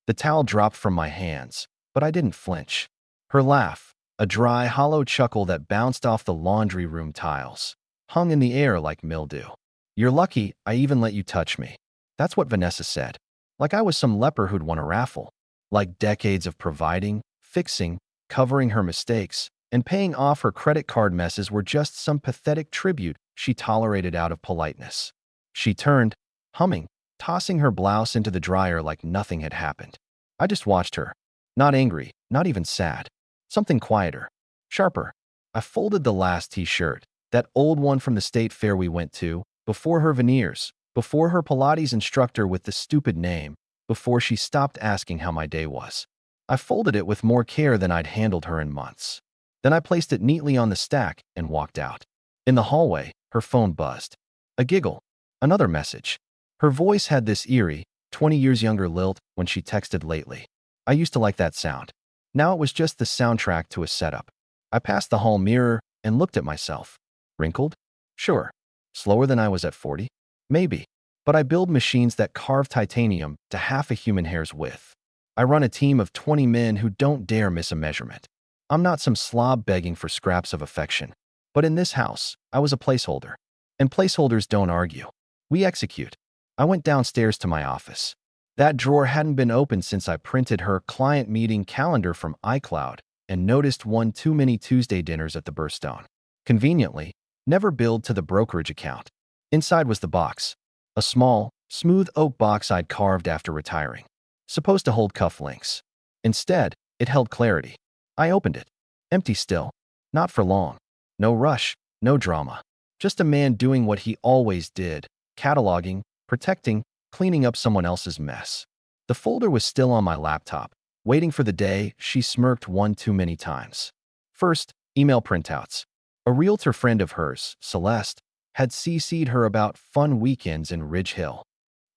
The towel dropped from my hands, but I didn't flinch. Her laugh, a dry, hollow chuckle that bounced off the laundry room tiles, hung in the air like mildew. "You're lucky I even let you touch me." That's what Vanessa said. Like I was some leper who'd won a raffle. Like decades of providing, fixing, covering her mistakes, and paying off her credit card messes were just some pathetic tribute she tolerated out of politeness. She turned, humming, tossing her blouse into the dryer like nothing had happened. I just watched her. Not angry, not even sad. Something quieter, sharper. I folded the last t-shirt, that old one from the state fair we went to, before her veneers, before her Pilates instructor with the stupid name, before she stopped asking how my day was. I folded it with more care than I'd handled her in months. Then I placed it neatly on the stack and walked out. In the hallway, her phone buzzed. A giggle. Another message. Her voice had this eerie, 20 years younger lilt when she texted lately. I used to like that sound. Now it was just the soundtrack to a setup. I passed the hall mirror and looked at myself. Wrinkled? Sure. Slower than I was at 40? Maybe. But I build machines that carve titanium to half a human hair's width. I run a team of 20 men who don't dare miss a measurement. I'm not some slob begging for scraps of affection. But in this house, I was a placeholder. And placeholders don't argue. We execute. I went downstairs to my office. That drawer hadn't been opened since I printed her client meeting calendar from iCloud and noticed one too many Tuesday dinners at the Burstone. Conveniently, never billed to the brokerage account. Inside was the box. A small, smooth oak box I'd carved after retiring. Supposed to hold cufflinks. Instead, it held clarity. I opened it. Empty still. Not for long. No rush, no drama. Just a man doing what he always did, cataloging, protecting, cleaning up someone else's mess. The folder was still on my laptop, waiting for the day she smirked one too many times. First, email printouts. A realtor friend of hers, Celeste, had CC'd her about fun weekends in Ridge Hill.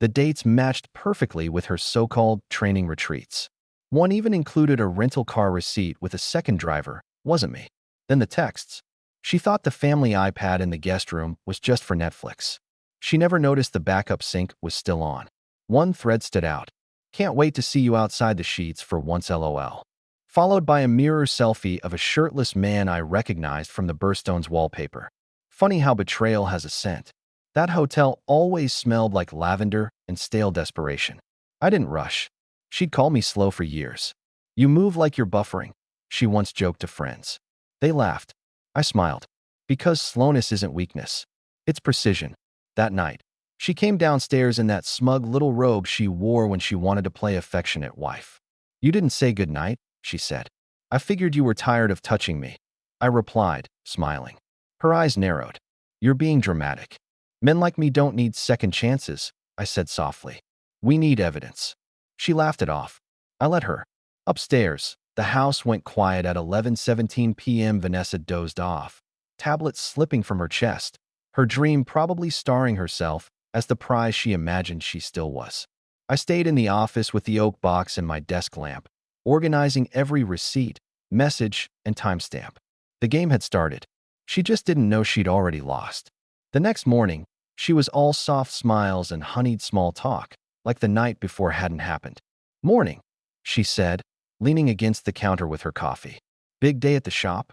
The dates matched perfectly with her so-called training retreats. One even included a rental car receipt with a second driver, wasn't me. Then the texts. She thought the family iPad in the guest room was just for Netflix. She never noticed the backup sync was still on. One thread stood out. "Can't wait to see you outside the sheets for once LOL." Followed by a mirror selfie of a shirtless man I recognized from the Burstone's wallpaper. Funny how betrayal has a scent. That hotel always smelled like lavender and stale desperation. I didn't rush. She'd call me slow for years. "You move like you're buffering," she once joked to friends. They laughed. I smiled. Because slowness isn't weakness. It's precision. That night, she came downstairs in that smug little robe she wore when she wanted to play affectionate wife. "You didn't say goodnight," she said. "I figured you were tired of touching me." I replied, smiling. Her eyes narrowed. "You're being dramatic. Men like me don't need second chances," I said softly. "We need evidence." She laughed it off. I let her. Upstairs, the house went quiet at 11:17 p.m. Vanessa dozed off, tablet slipping from her chest, her dream probably starring herself as the prize she imagined she still was. I stayed in the office with the oak box and my desk lamp, organizing every receipt, message, and timestamp. The game had started. She just didn't know she'd already lost. The next morning, she was all soft smiles and honeyed small talk, like the night before hadn't happened. "Morning," she said, leaning against the counter with her coffee. "Big day at the shop?"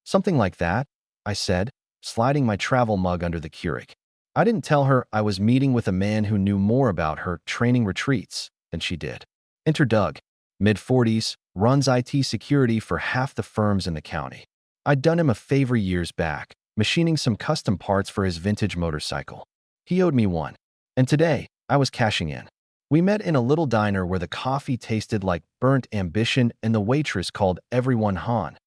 "Something like that," I said, sliding my travel mug under the Keurig. I didn't tell her I was meeting with a man who knew more about her training retreats than she did. Enter Doug, mid-40s, runs IT security for half the firms in the county. I'd done him a favor years back, machining some custom parts for his vintage motorcycle. He owed me one. And today, I was cashing in. We met in a little diner where the coffee tasted like burnt ambition and the waitress called everyone Han.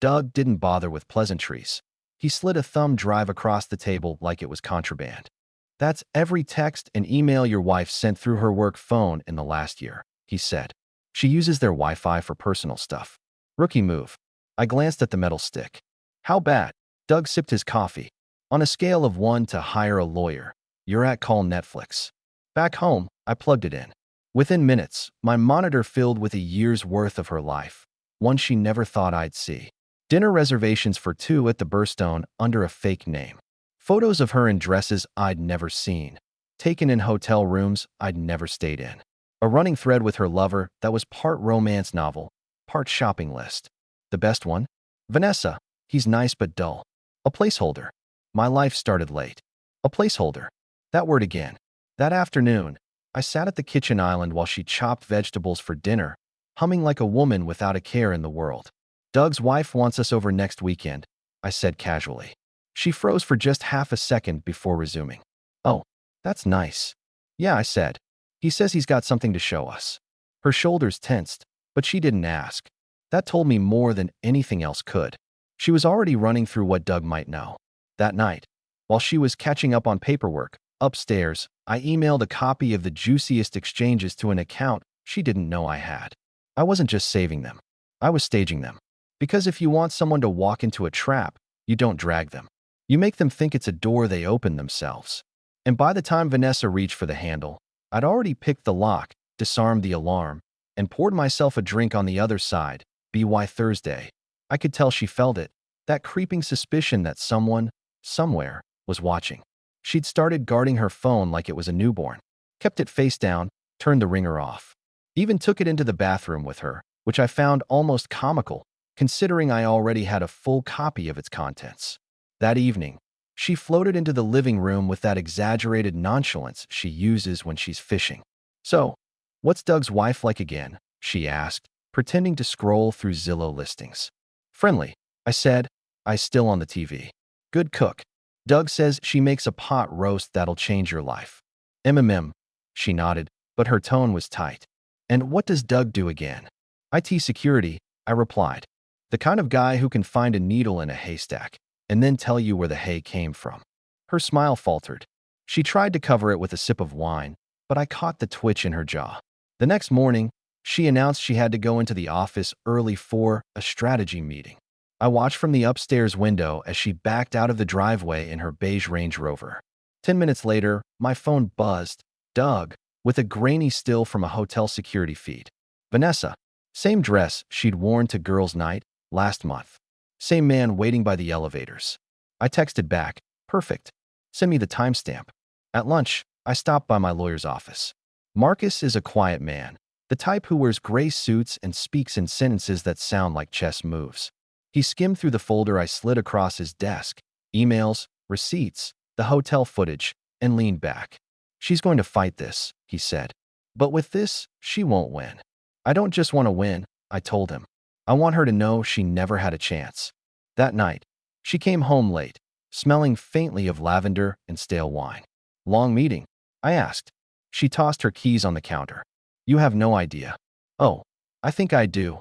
Doug didn't bother with pleasantries. He slid a thumb drive across the table like it was contraband. "That's every text and email your wife sent through her work phone in the last year," he said. "She uses their Wi-Fi for personal stuff." Rookie move. I glanced at the metal stick. "How bad?" Doug sipped his coffee. "On a scale of 1 to hire a lawyer, you're at call Netflix." Back home, I plugged it in. Within minutes, my monitor filled with a year's worth of her life, one she never thought I'd see. Dinner reservations for 2 at the Burstone under a fake name. Photos of her in dresses I'd never seen, taken in hotel rooms I'd never stayed in. A running thread with her lover that was part romance novel, part shopping list. The best one? Vanessa. He's nice but dull. A placeholder. My life started late. A placeholder. That word again. That afternoon, I sat at the kitchen island while she chopped vegetables for dinner, humming like a woman without a care in the world. Doug's wife wants us over next weekend, I said casually. She froze for just half a second before resuming. Oh, that's nice. Yeah, I said. He says he's got something to show us. Her shoulders tensed, but she didn't ask. That told me more than anything else could. She was already running through what Doug might know. That night, while she was catching up on paperwork, upstairs, I emailed a copy of the juiciest exchanges to an account she didn't know I had. I wasn't just saving them. I was staging them. Because if you want someone to walk into a trap, you don't drag them. You make them think it's a door they open themselves. And by the time Vanessa reached for the handle, I'd already picked the lock, disarmed the alarm, and poured myself a drink on the other side, BY Thursday. I could tell she felt it, that creeping suspicion that someone, somewhere, was watching. She'd started guarding her phone like it was a newborn, kept it face down, turned the ringer off. Even took it into the bathroom with her, which I found almost comical, considering I already had a full copy of its contents. That evening, she floated into the living room with that exaggerated nonchalance she uses when she's fishing. So, what's Doug's wife like again? She asked, pretending to scroll through Zillow listings. Friendly, I said, eyes still on the TV. Good cook. Doug says she makes a pot roast that'll change your life. MMM. She nodded, but her tone was tight. And what does Doug do again? IT security, I replied. The kind of guy who can find a needle in a haystack and then tell you where the hay came from. Her smile faltered. She tried to cover it with a sip of wine, but I caught the twitch in her jaw. The next morning, she announced she had to go into the office early for a strategy meeting. I watched from the upstairs window as she backed out of the driveway in her beige Range Rover. 10 minutes later, my phone buzzed. Doug, with a grainy still from a hotel security feed. Vanessa, same dress she'd worn to girls' night last month. Same man waiting by the elevators. I texted back, perfect. Send me the timestamp. At lunch, I stopped by my lawyer's office. Marcus is a quiet man, the type who wears gray suits and speaks in sentences that sound like chess moves. He skimmed through the folder I slid across his desk, emails, receipts, the hotel footage, and leaned back. She's going to fight this, he said. But with this, she won't win. I don't just want to win, I told him. I want her to know she never had a chance. That night, she came home late, smelling faintly of lavender and stale wine. Long meeting? I asked. She tossed her keys on the counter. You have no idea. Oh, I think I do,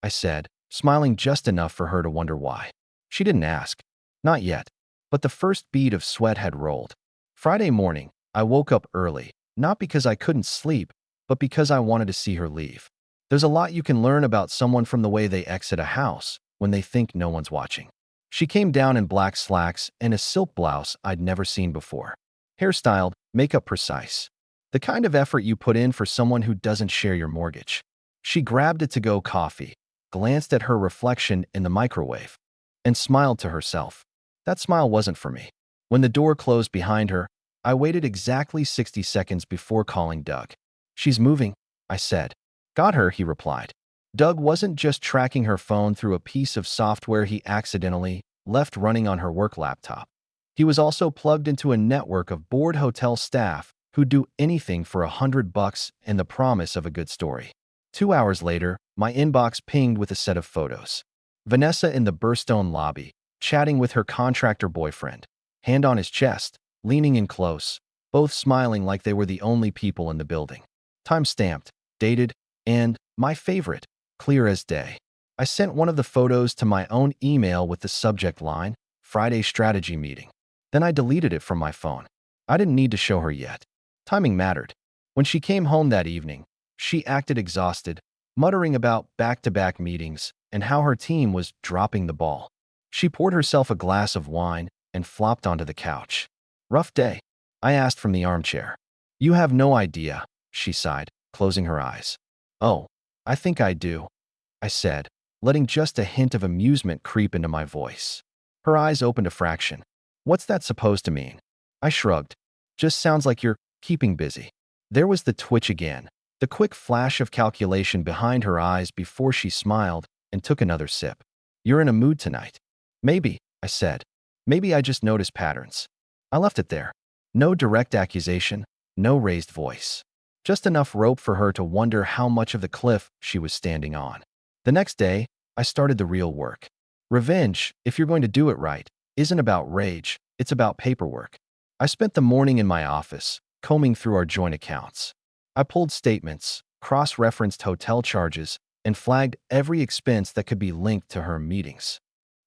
I said, smiling just enough for her to wonder why. She didn't ask. Not yet. But the first bead of sweat had rolled. Friday morning, I woke up early, not because I couldn't sleep, but because I wanted to see her leave. There's a lot you can learn about someone from the way they exit a house when they think no one's watching. She came down in black slacks and a silk blouse I'd never seen before. Hairstyled, makeup precise. The kind of effort you put in for someone who doesn't share your mortgage. She grabbed a to-go coffee, glanced at her reflection in the microwave, and smiled to herself. That smile wasn't for me. When the door closed behind her, I waited exactly 60 seconds before calling Doug. She's moving, I said. Got her, he replied. Doug wasn't just tracking her phone through a piece of software he accidentally left running on her work laptop. He was also plugged into a network of bored hotel staff who'd do anything for $100 and the promise of a good story. 2 hours later, my inbox pinged with a set of photos. Vanessa in the Burstone lobby, chatting with her contractor boyfriend, hand on his chest, leaning in close, both smiling like they were the only people in the building. Time stamped, dated, and, my favorite, clear as day. I sent one of the photos to my own email with the subject line, Friday strategy meeting. Then I deleted it from my phone. I didn't need to show her yet. Timing mattered. When she came home that evening, she acted exhausted, muttering about back-to-back meetings and how her team was dropping the ball. She poured herself a glass of wine and flopped onto the couch. Rough day, I asked from the armchair. You have no idea, she sighed, closing her eyes. Oh, I think I do, I said, letting just a hint of amusement creep into my voice. Her eyes opened a fraction. What's that supposed to mean? I shrugged. Just sounds like you're keeping busy. There was the twitch again, The quick flash of calculation behind her eyes before she smiled and took another sip. You're in a mood tonight. Maybe, I said. Maybe I just noticed patterns. I left it there. No direct accusation, no raised voice. Just enough rope for her to wonder how much of the cliff she was standing on. The next day, I started the real work. Revenge, if you're going to do it right, isn't about rage, it's about paperwork. I spent the morning in my office, combing through our joint accounts. I pulled statements, cross-referenced hotel charges, and flagged every expense that could be linked to her meetings.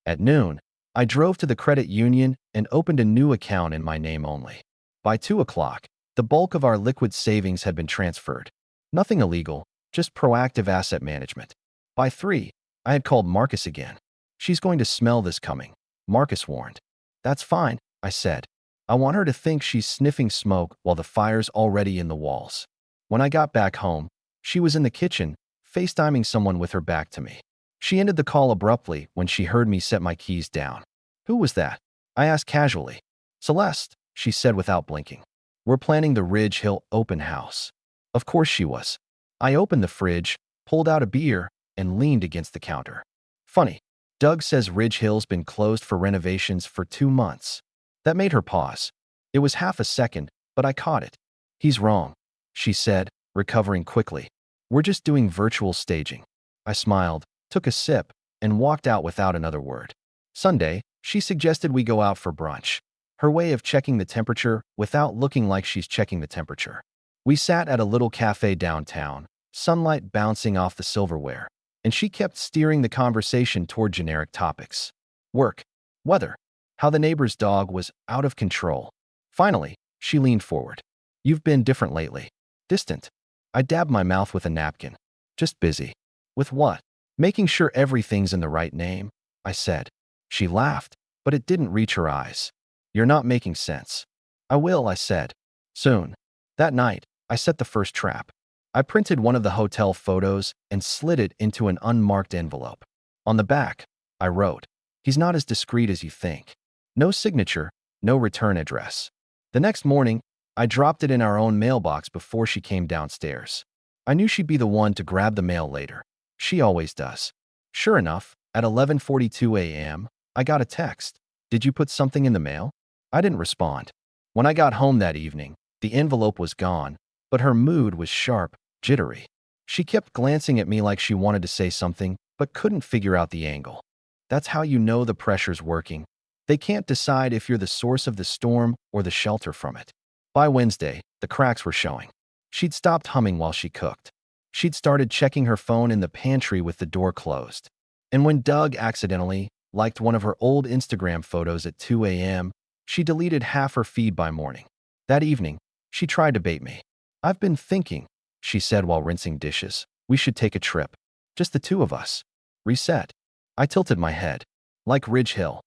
At noon, I drove to the credit union and opened a new account in my name only. By 2 o'clock, the bulk of our liquid savings had been transferred. Nothing illegal, just proactive asset management. By 3, I had called Marcus again. She's going to smell this coming, Marcus warned. That's fine, I said. I want her to think she's sniffing smoke while the fire's already in the walls. When I got back home, she was in the kitchen, FaceTiming someone with her back to me. She ended the call abruptly when she heard me set my keys down. Who was that? I asked casually. Celeste, she said without blinking. We're planning the Ridge Hill open house. Of course she was. I opened the fridge, pulled out a beer, and leaned against the counter. Funny, Doug says Ridge Hill's been closed for renovations for 2 months. That made her pause. It was half a second, but I caught it. He's wrong, she said, recovering quickly. We're just doing virtual staging. I smiled, took a sip, and walked out without another word. Sunday, she suggested we go out for brunch. Her way of checking the temperature without looking like she's checking the temperature. We sat at a little cafe downtown, sunlight bouncing off the silverware, and she kept steering the conversation toward generic topics. Work, weather, how the neighbor's dog was out of control. Finally, she leaned forward. You've been different lately. Distant. I dabbed my mouth with a napkin. Just busy. With what? Making sure everything's in the right name, I said. She laughed, but it didn't reach her eyes. You're not making sense. I will, I said. Soon. That night, I set the first trap. I printed one of the hotel photos and slid it into an unmarked envelope. On the back, I wrote, he's not as discreet as you think. No signature, no return address. The next morning, I dropped it in our own mailbox before she came downstairs. I knew she'd be the one to grab the mail later. She always does. Sure enough, at 11:42 a.m., I got a text. Did you put something in the mail? I didn't respond. When I got home that evening, the envelope was gone, but her mood was sharp, jittery. She kept glancing at me like she wanted to say something, but couldn't figure out the angle. That's how you know the pressure's working. They can't decide if you're the source of the storm or the shelter from it. By Wednesday, the cracks were showing. She'd stopped humming while she cooked. She'd started checking her phone in the pantry with the door closed. And when Doug accidentally liked one of her old Instagram photos at 2 a.m., she deleted half her feed by morning. That evening, she tried to bait me. I've been thinking, she said while rinsing dishes. We should take a trip. Just the two of us. Reset. I tilted my head. Like Ridge Hill.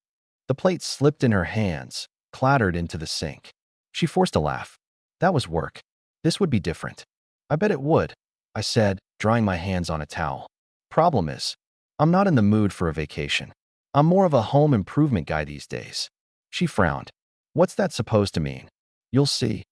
The plate slipped in her hands, clattered into the sink. She forced a laugh. That was work. This would be different. I bet it would, I said, drying my hands on a towel. Problem is, I'm not in the mood for a vacation. I'm more of a home improvement guy these days. She frowned. What's that supposed to mean? You'll see,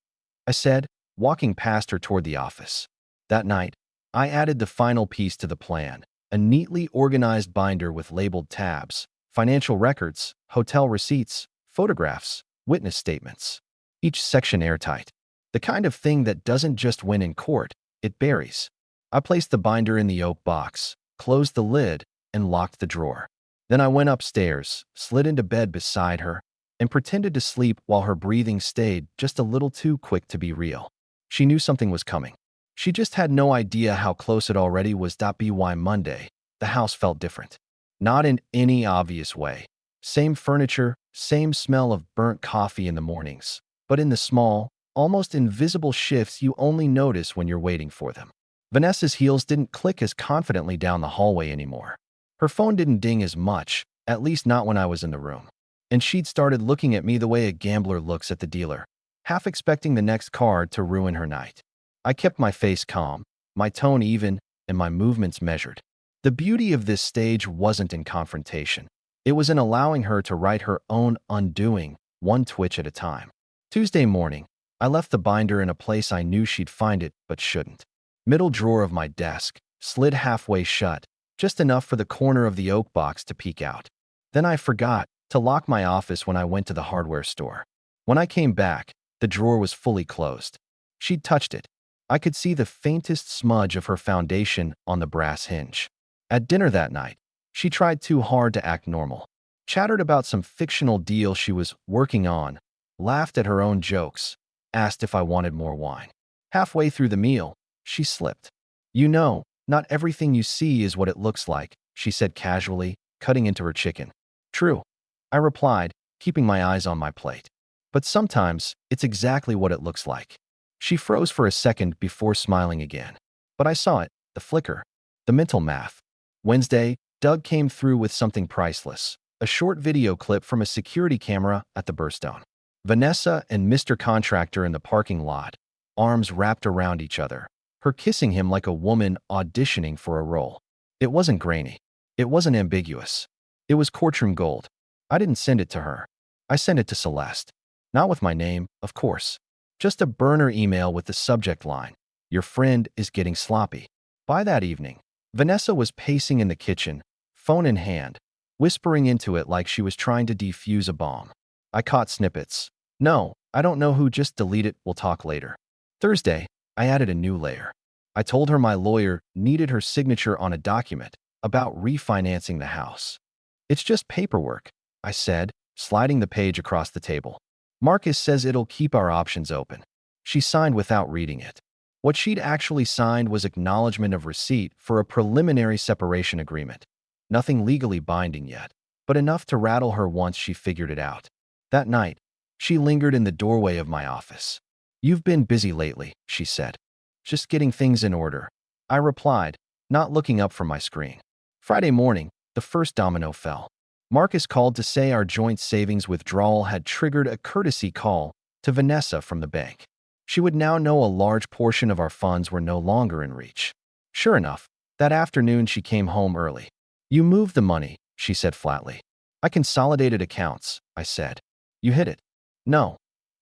I said, walking past her toward the office. That night, I added the final piece to the plan, a neatly organized binder with labeled tabs, financial records, hotel receipts, photographs, witness statements. Each section airtight. The kind of thing that doesn't just win in court, it buries. I placed the binder in the oak box, closed the lid, and locked the drawer. Then I went upstairs, slid into bed beside her, and pretended to sleep while her breathing stayed just a little too quick to be real. She knew something was coming. She just had no idea how close it already was. By Monday, the house felt different. Not in any obvious way. Same furniture, same smell of burnt coffee in the mornings, but in the small, almost invisible shifts you only notice when you're waiting for them. Vanessa's heels didn't click as confidently down the hallway anymore. Her phone didn't ding as much, at least not when I was in the room. And she'd started looking at me the way a gambler looks at the dealer, half expecting the next card to ruin her night. I kept my face calm, my tone even, and my movements measured. The beauty of this stage wasn't in confrontation. It was in allowing her to write her own undoing, one twitch at a time. Tuesday morning, I left the binder in a place I knew she'd find it but shouldn't. Middle drawer of my desk, slid halfway shut, just enough for the corner of the oak box to peek out. Then I forgot to lock my office when I went to the hardware store. When I came back, the drawer was fully closed. She'd touched it. I could see the faintest smudge of her foundation on the brass hinge. At dinner that night, she tried too hard to act normal. Chattered about some fictional deal she was working on, laughed at her own jokes, asked if I wanted more wine. Halfway through the meal, she slipped. "You know, not everything you see is what it looks like," she said casually, cutting into her chicken. "True," I replied, keeping my eyes on my plate. "But sometimes, it's exactly what it looks like." She froze for a second before smiling again. But I saw it, the flicker, the mental math. Wednesday, Doug came through with something priceless, a short video clip from a security camera at the Burstone. Vanessa and Mr. Contractor in the parking lot, arms wrapped around each other, her kissing him like a woman auditioning for a role. It wasn't grainy. It wasn't ambiguous. It was courtroom gold. I didn't send it to her. I sent it to Celeste. Not with my name, of course. Just a burner email with the subject line, "Your friend is getting sloppy." By that evening, Vanessa was pacing in the kitchen, phone in hand, whispering into it like she was trying to defuse a bomb. I caught snippets. "No, I don't know who, just delete it, we'll talk later." Thursday, I added a new layer. I told her my lawyer needed her signature on a document about refinancing the house. "It's just paperwork," I said, sliding the page across the table. "Marcus says it'll keep our options open." She signed without reading it. What she'd actually signed was acknowledgement of receipt for a preliminary separation agreement. Nothing legally binding yet, but enough to rattle her once she figured it out. That night, she lingered in the doorway of my office. "You've been busy lately," she said. "Just getting things in order," I replied, not looking up from my screen. Friday morning, the first domino fell. Marcus called to say our joint savings withdrawal had triggered a courtesy call to Vanessa from the bank. She would now know a large portion of our funds were no longer in reach. Sure enough, that afternoon she came home early. "You moved the money," she said flatly. "I consolidated accounts," I said. "You hid it." "No,"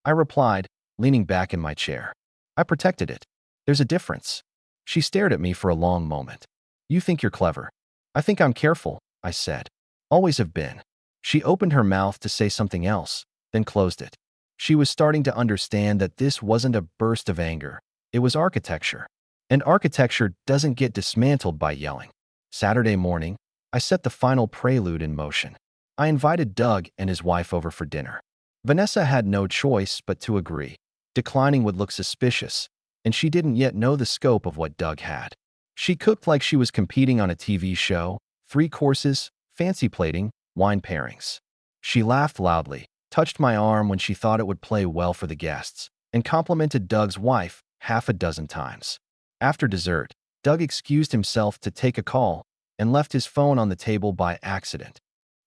I replied, leaning back in my chair. "I protected it. There's a difference." She stared at me for a long moment. "You think you're clever." "I think I'm careful," I said. "Always have been." She opened her mouth to say something else, then closed it. She was starting to understand that this wasn't a burst of anger. It was architecture. And architecture doesn't get dismantled by yelling. Saturday morning, I set the final prelude in motion. I invited Doug and his wife over for dinner. Vanessa had no choice but to agree. Declining would look suspicious, and she didn't yet know the scope of what Doug had. She cooked like she was competing on a TV show, 3 courses, fancy plating, wine pairings. She laughed loudly, touched my arm when she thought it would play well for the guests, and complimented Doug's wife half a dozen times. After dessert, Doug excused himself to take a call and left his phone on the table by accident.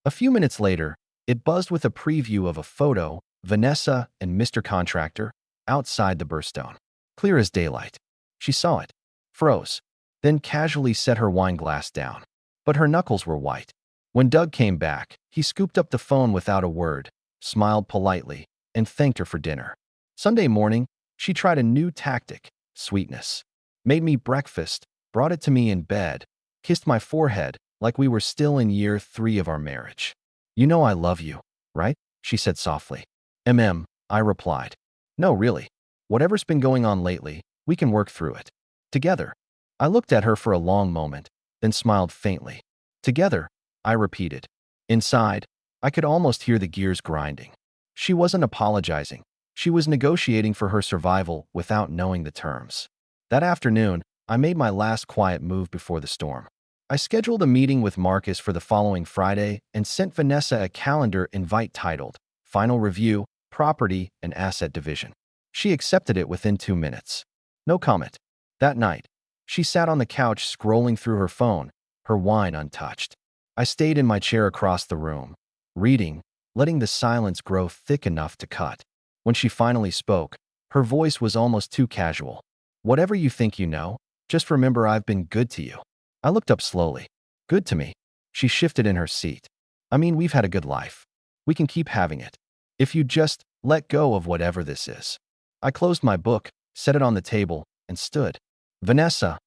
A few minutes later, it buzzed with a preview of a photo, Vanessa and Mr. Contractor, outside the Burstone. Clear as daylight. She saw it, froze, then casually set her wine glass down. But her knuckles were white. When Doug came back, he scooped up the phone without a word, smiled politely, and thanked her for dinner. Sunday morning, she tried a new tactic, sweetness. Made me breakfast, brought it to me in bed, kissed my forehead like we were still in year 3 of our marriage. "You know I love you, right?" she said softly. I replied. "No, really. Whatever's been going on lately, we can work through it. Together." I looked at her for a long moment, then smiled faintly. "Together," I repeated. Inside, I could almost hear the gears grinding. She wasn't apologizing. She was negotiating for her survival without knowing the terms. That afternoon, I made my last quiet move before the storm. I scheduled a meeting with Marcus for the following Friday and sent Vanessa a calendar invite titled Final Review, Property and Asset Division. She accepted it within 2 minutes. No comment. That night, she sat on the couch scrolling through her phone, her wine untouched. I stayed in my chair across the room, reading, letting the silence grow thick enough to cut. When she finally spoke, her voice was almost too casual. "Whatever you think you know, just remember I've been good to you." I looked up slowly. "Good to me?" She shifted in her seat. "I mean, we've had a good life. We can keep having it. If you just let go of whatever this is." I closed my book, set it on the table, and stood. Vanessa,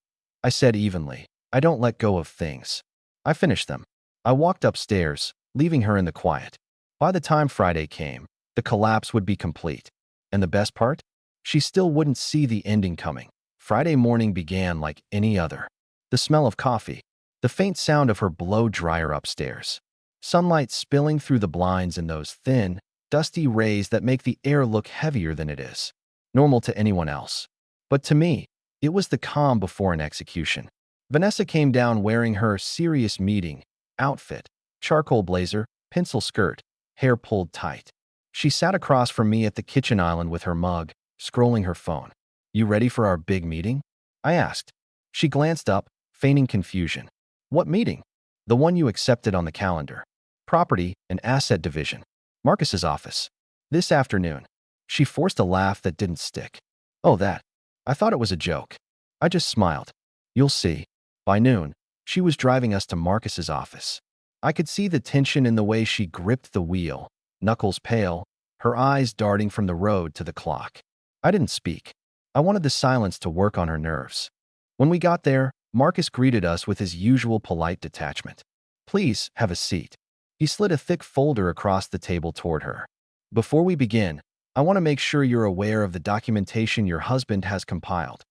I said evenly, I don't let go of things. I finished them. I walked upstairs, leaving her in the quiet. By the time Friday came, the collapse would be complete. And the best part? She still wouldn't see the ending coming. Friday morning began like any other. The smell of coffee, the faint sound of her blow dryer upstairs, sunlight spilling through the blinds in those thin, dusty rays that make the air look heavier than it is. Normal to anyone else. But to me, it was the calm before an execution. Vanessa came down wearing her serious meeting outfit, charcoal blazer, pencil skirt, hair pulled tight. She sat across from me at the kitchen island with her mug, scrolling her phone. You ready for our big meeting? I asked. She glanced up, feigning confusion. What meeting? The one you accepted on the calendar. Property and Asset Division. Marcus's office. This afternoon. She forced a laugh that didn't stick. Oh, that. I thought it was a joke. I just smiled. You'll see. By noon, she was driving us to Marcus's office. I could see the tension in the way she gripped the wheel, knuckles pale, her eyes darting from the road to the clock. I didn't speak. I wanted the silence to work on her nerves. When we got there, Marcus greeted us with his usual polite detachment. Please, have a seat. He slid a thick folder across the table toward her. Before we begin, I want to make sure you're aware of the documentation your husband has compiled.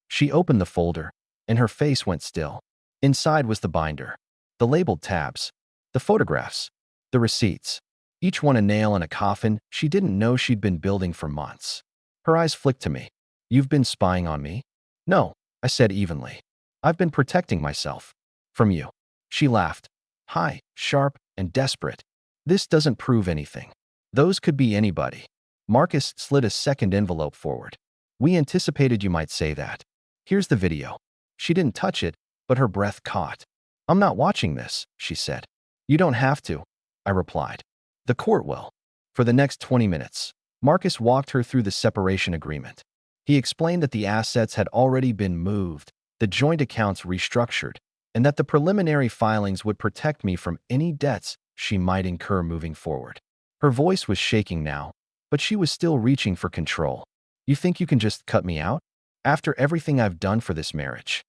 She opened the folder, and her face went still. Inside was the binder, the labeled tabs, the photographs, the receipts, each one a nail in a coffin she didn't know she'd been building for months. Her eyes flicked to me. You've been spying on me? No, I said evenly. I've been protecting myself. From you. She laughed. High, sharp, and desperate. This doesn't prove anything. Those could be anybody. Marcus slid a second envelope forward. We anticipated you might say that. Here's the video. She didn't touch it, but her breath caught. I'm not watching this, she said. You don't have to, I replied. The court will. For the next 20 minutes, Marcus walked her through the separation agreement. He explained that the assets had already been moved, the joint accounts restructured, and that the preliminary filings would protect me from any debts she might incur moving forward. Her voice was shaking now, but she was still reaching for control. You think you can just cut me out? After everything I've done for this marriage?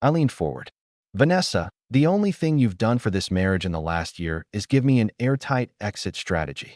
I leaned forward. Vanessa, the only thing you've done for this marriage in the last year is give me an airtight exit strategy.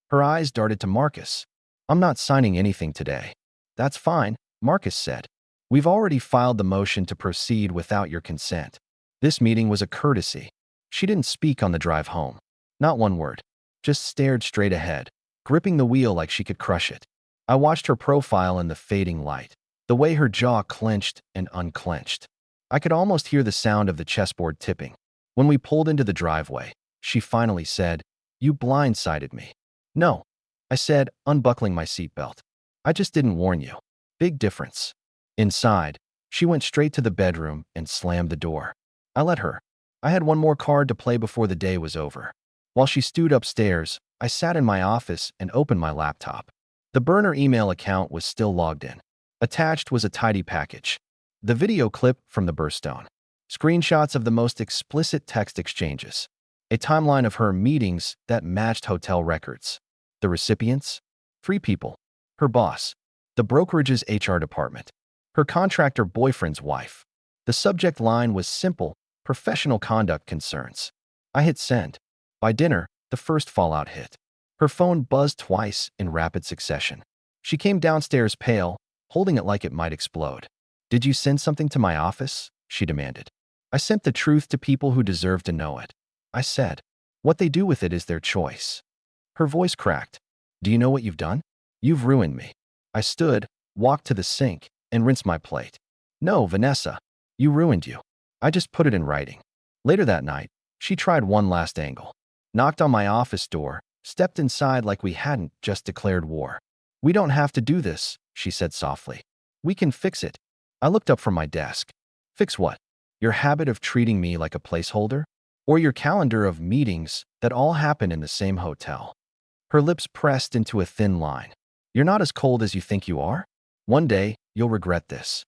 Her eyes darted to Marcus. I'm not signing anything today. That's fine, Marcus said. We've already filed the motion to proceed without your consent. This meeting was a courtesy. She didn't speak on the drive home. Not one word. Just stared straight ahead, gripping the wheel like she could crush it. I watched her profile in the fading light, the way her jaw clenched and unclenched. I could almost hear the sound of the chessboard tipping. When we pulled into the driveway, she finally said, You blindsided me. No, I said, unbuckling my seatbelt. I just didn't warn you. Big difference. Inside, she went straight to the bedroom and slammed the door. I let her. I had one more card to play before the day was over. While she stewed upstairs, I sat in my office and opened my laptop. The burner email account was still logged in. Attached was a tidy package. The video clip from the birthstone. Screenshots of the most explicit text exchanges. A timeline of her meetings that matched hotel records. The recipients? 3 people. Her boss. The brokerage's HR department. Her contractor boyfriend's wife. The subject line was simple, professional conduct concerns. I hit send. By dinner, the first fallout hit. Her phone buzzed twice in rapid succession. She came downstairs pale, holding it like it might explode. Did you send something to my office? She demanded. I sent the truth to people who deserve to know it. I said. What they do with it is their choice. Her voice cracked. Do you know what you've done? You've ruined me. I stood, walked to the sink, and rinsed my plate. No, Vanessa. You ruined you. I just put it in writing. Later that night, she tried one last angle. Knocked on my office door, stepped inside like we hadn't just declared war. We don't have to do this, she said softly. We can fix it. I looked up from my desk. Fix what? Your habit of treating me like a placeholder? Or your calendar of meetings that all happen in the same hotel? Her lips pressed into a thin line. You're not as cold as you think you are? One day, you'll regret this.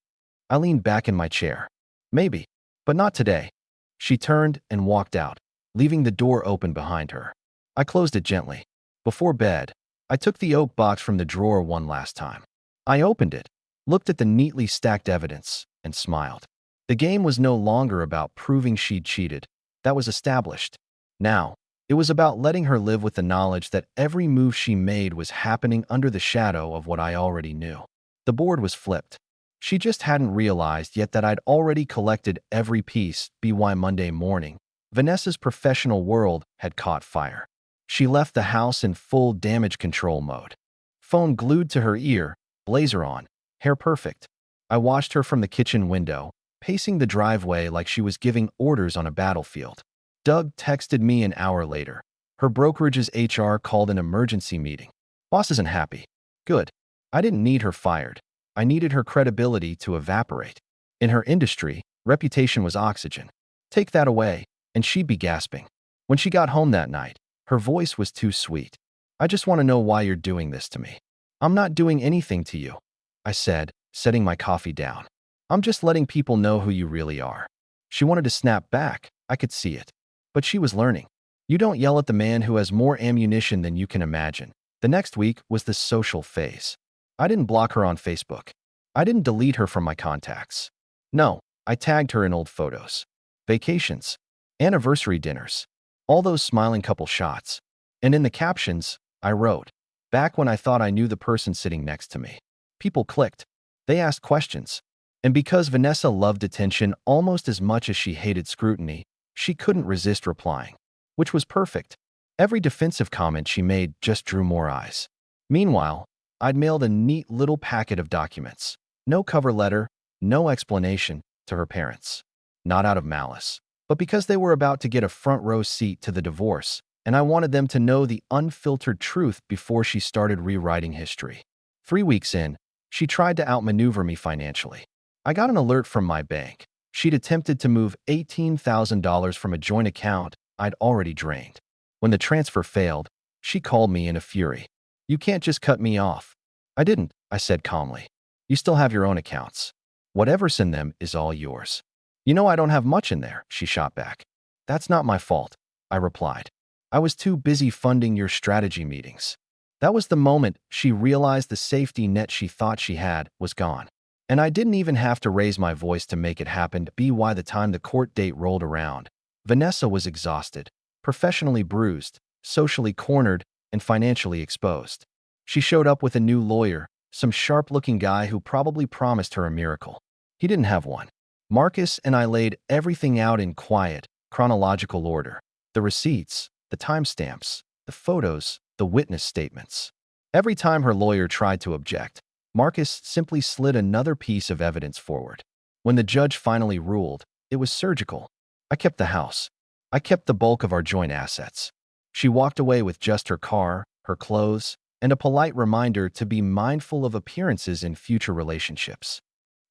I leaned back in my chair. Maybe, but not today. She turned and walked out, leaving the door open behind her. I closed it gently. Before bed, I took the oak box from the drawer one last time. I opened it, looked at the neatly stacked evidence, and smiled. The game was no longer about proving she'd cheated. That was established. Now, it was about letting her live with the knowledge that every move she made was happening under the shadow of what I already knew. The board was flipped. She just hadn't realized yet that I'd already collected every piece. By Monday morning, Vanessa's professional world had caught fire. She left the house in full damage control mode. Phone glued to her ear, blazer on, hair perfect. I watched her from the kitchen window, pacing the driveway like she was giving orders on a battlefield. Doug texted me an hour later. Her brokerage's HR called an emergency meeting. Boss isn't happy. Good. I didn't need her fired. I needed her credibility to evaporate. In her industry, reputation was oxygen. Take that away, and she'd be gasping. When she got home that night, her voice was too sweet. I just want to know why you're doing this to me. I'm not doing anything to you, I said, setting my coffee down. I'm just letting people know who you really are. She wanted to snap back. I could see it. But she was learning. You don't yell at the man who has more ammunition than you can imagine. The next week was the social phase. I didn't block her on Facebook. I didn't delete her from my contacts. No, I tagged her in old photos. Vacations. Anniversary dinners. All those smiling couple shots. And in the captions, I wrote, back when I thought I knew the person sitting next to me. People clicked. They asked questions. And because Vanessa loved attention almost as much as she hated scrutiny, she couldn't resist replying. Which was perfect. Every defensive comment she made just drew more eyes. Meanwhile, I'd mailed a neat little packet of documents. No cover letter, no explanation, to her parents. Not out of malice, but because they were about to get a front row seat to the divorce, and I wanted them to know the unfiltered truth before she started rewriting history. 3 weeks in, she tried to outmaneuver me financially. I got an alert from my bank. She'd attempted to move $18,000 from a joint account I'd already drained. When the transfer failed, she called me in a fury. You can't just cut me off. I didn't, I said calmly. You still have your own accounts. Whatever's in them is all yours. You know I don't have much in there, she shot back. That's not my fault, I replied. I was too busy funding your strategy meetings. That was the moment she realized the safety net she thought she had was gone. And I didn't even have to raise my voice to make it happen. By the time the court date rolled around, Vanessa was exhausted, professionally bruised, socially cornered, and financially exposed. She showed up with a new lawyer, some sharp-looking guy who probably promised her a miracle. He didn't have one. Marcus and I laid everything out in quiet, chronological order. The receipts, the timestamps, the photos, the witness statements. Every time her lawyer tried to object, Marcus simply slid another piece of evidence forward. When the judge finally ruled, it was surgical. I kept the house. I kept the bulk of our joint assets. She walked away with just her car, her clothes, and a polite reminder to be mindful of appearances in future relationships.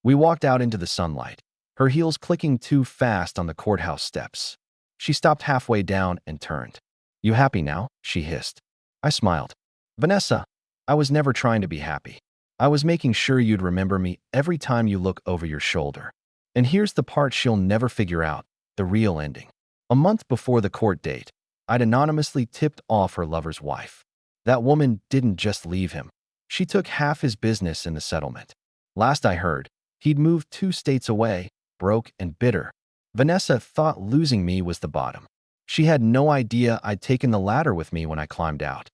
We walked out into the sunlight, her heels clicking too fast on the courthouse steps. She stopped halfway down and turned. You happy now? She hissed. I smiled. Vanessa, I was never trying to be happy. I was making sure you'd remember me every time you look over your shoulder. And here's the part she'll never figure out, the real ending. A month before the court date, I'd anonymously tipped off her lover's wife. That woman didn't just leave him. She took half his business in the settlement. Last I heard, he'd moved 2 states away, broke and bitter. Vanessa thought losing me was the bottom. She had no idea I'd taken the ladder with me when I climbed out.